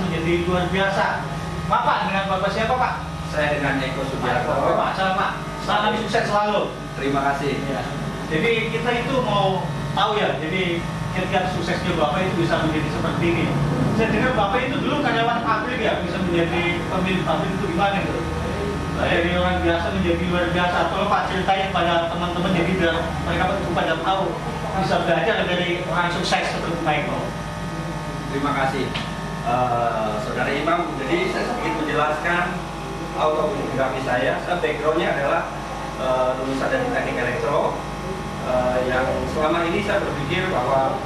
menjadi luar biasa. Bapak dengan Bapak siapa Pak? Saya dengan Eko Sugiarto. Pak, selamat. Salam sukses selalu. Terima kasih. Ya. Jadi kita itu mau tahu ya, jadi kiat-kiat suksesnya Bapak itu bisa menjadi seperti ini. Saya dengar Bapak itu dulu karyawan pabrik ya, bisa menjadi pemilik pabrik itu gimana itu? Dari orang biasa menjadi luar biasa. Kalau Pak ceritain pada teman-teman jadi biar mereka pada tahu bisa belajar dari orang sukses seperti Pak Eko. Terima kasih. Saudara Imam, jadi saya sedikit menjelaskan autobiografi saya. Backgroundnya adalah lulusan dari teknik elektro. Yang selama ini saya berpikir bahwa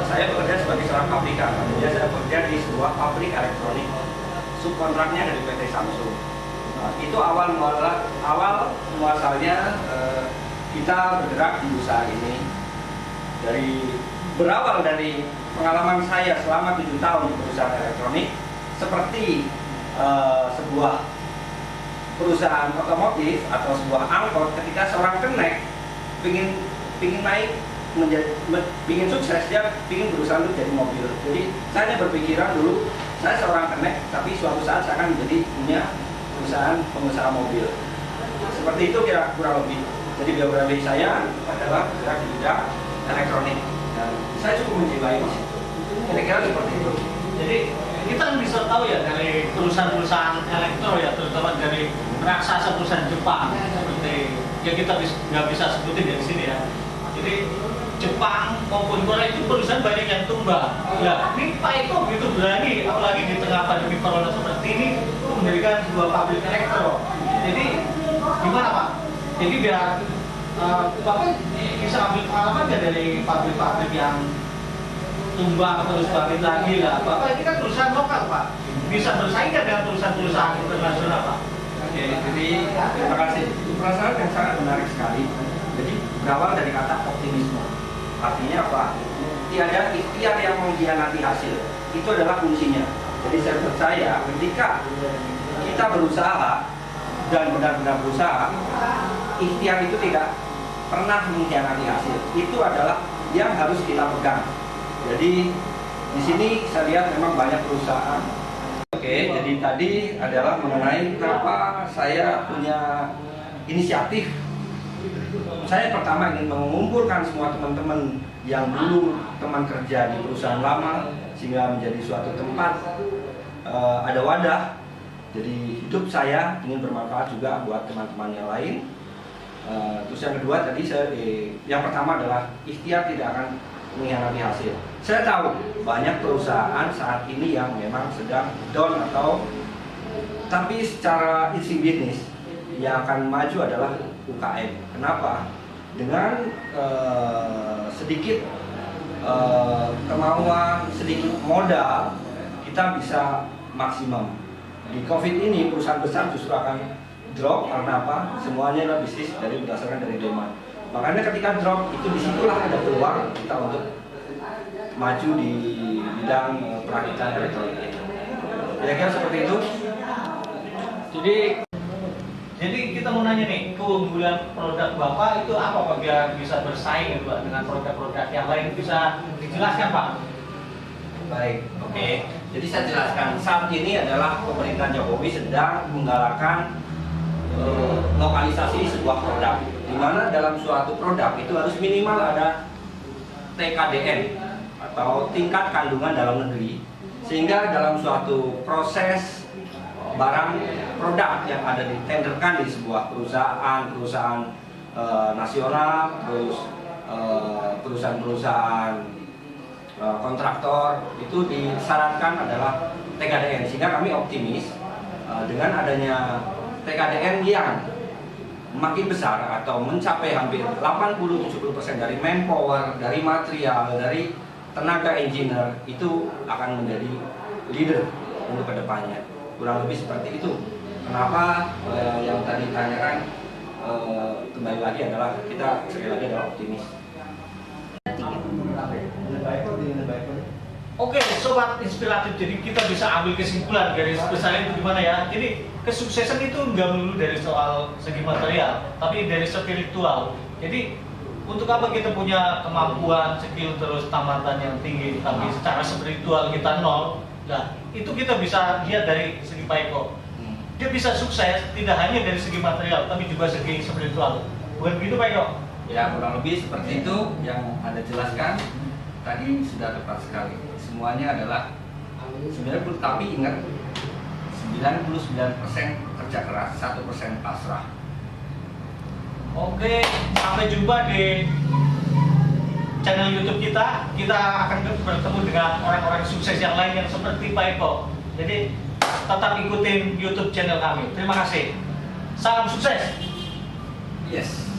saya bekerja sebagai seorang pabrikan. Artinya saya bekerja di sebuah pabrik elektronik subkontraknya dari PT Samsung. Itu awal muasalnya kita bergerak di usaha ini berawal dari pengalaman saya selama 7 tahun di perusahaan elektronik seperti sebuah perusahaan otomotif atau sebuah angkot. Ketika seorang kenek pingin naik pingin sukses, dia pingin berusaha untuk jadi mobil. Jadi saya berpikiran dulu saya seorang kenek, tapi suatu saat saya akan menjadi punya perusahaan pengusaha mobil. Seperti itu kurang lebih. Jadi biografi saya adalah bergerak di bidang elektronik dan saya cukup menjiwai di situ. Kira-kira seperti itu. Jadi kita bisa tahu ya dari perusahaan-perusahaan elektro ya, terutama dari raksasa perusahaan Jepang seperti yang kita nggak bisa sebutin dari sini ya. Jadi Jepang maupun Korea itu perusahaan banyak yang tumbang. Ya, ini Pak Eko begitu berani, apalagi di tengah pandemi corona seperti ini, mendirikan sebuah pabrik elektro. Jadi gimana Pak? Jadi biar Bapak bisa ambil pengalaman nggak dari pabrik-pabrik yang tumbang terus bangkit lagi lah. Bapak ini kan perusahaan lokal Pak, bisa bersaing dengan perusahaan-perusahaan internasional Pak. Oke, jadi terima kasih. Itu perasaan yang sangat menarik sekali. Jadi berawal dari kata optimisme. Artinya apa? Tiada ikhtiar yang mengkhianati hasil. Itu adalah kuncinya. Jadi saya percaya ketika kita berusaha dan benar-benar berusaha, ikhtiar itu tidak pernah mengkhianati hasil. Itu adalah yang harus kita pegang. Jadi di sini saya lihat memang banyak perusahaan. Oke, jadi tadi adalah mengenai kenapa saya punya inisiatif. Saya pertama ingin mengumpulkan semua teman-teman yang dulu teman kerja di perusahaan lama sehingga menjadi suatu tempat ada wadah. Jadi hidup saya ingin bermanfaat juga buat teman-teman yang lain. Terus yang kedua tadi yang pertama adalah ikhtiar tidak akan mengkhianati hasil. Saya tahu banyak perusahaan saat ini yang memang sedang down tapi secara isi bisnis yang akan maju adalah UKM. Kenapa? Dengan sedikit kemauan, sedikit modal, kita bisa maksimum. Di COVID ini perusahaan besar justru akan drop karena apa? Semuanya adalah bisnis berdasarkan dari demand. Makanya ketika drop itu disitulah ada peluang kita untuk maju di bidang perakitan elektronik. Kira-kira seperti itu. Jadi kita mau nanya nih, keunggulan produk Bapak itu apa Pak biar bisa bersaing gitu, Pak, dengan produk-produk yang lain, bisa dijelaskan Pak? Baik, oke. Jadi saya jelaskan, saat ini adalah pemerintah Jokowi sedang menggalakkan lokalisasi sebuah produk, di mana dalam suatu produk itu harus minimal ada TKDN atau tingkat kandungan dalam negeri, sehingga dalam suatu proses barang produk yang ada ditenderkan di sebuah perusahaan nasional, terus perusahaan kontraktor itu disyaratkan adalah TKDN, sehingga kami optimis dengan adanya TKDN yang makin besar atau mencapai hampir 80-70% dari manpower, dari material, dari tenaga engineer itu akan menjadi leader untuk kedepannya. Kurang lebih seperti itu. Kenapa yang tadi ditanyakan kembali lagi adalah kita sekali lagi adalah optimis. Oke, sobat inspiratif. Jadi kita bisa ambil kesimpulan dari besar itu gimana ya. Jadi kesuksesan itu nggak melulu dari soal segi material, tapi dari spiritual. Jadi untuk apa kita punya kemampuan, skill, terus tamatan yang tinggi, tapi secara spiritual kita nol, Nah, itu kita bisa lihat dari segi Pak Eko. Dia bisa sukses tidak hanya dari segi material, tapi juga segi spiritual. Bukan begitu Pak Eko? Ya kurang lebih seperti itu yang Anda jelaskan tadi sudah tepat sekali. Semuanya adalah 90, tapi ingat 99% kerja keras, 1% pasrah. Oke, sampai jumpa di channel YouTube kita. Kita akan bertemu dengan orang-orang sukses yang lain yang seperti Pak Eko. Jadi tetap ikutin YouTube channel kami. Terima kasih. Salam sukses. Yes.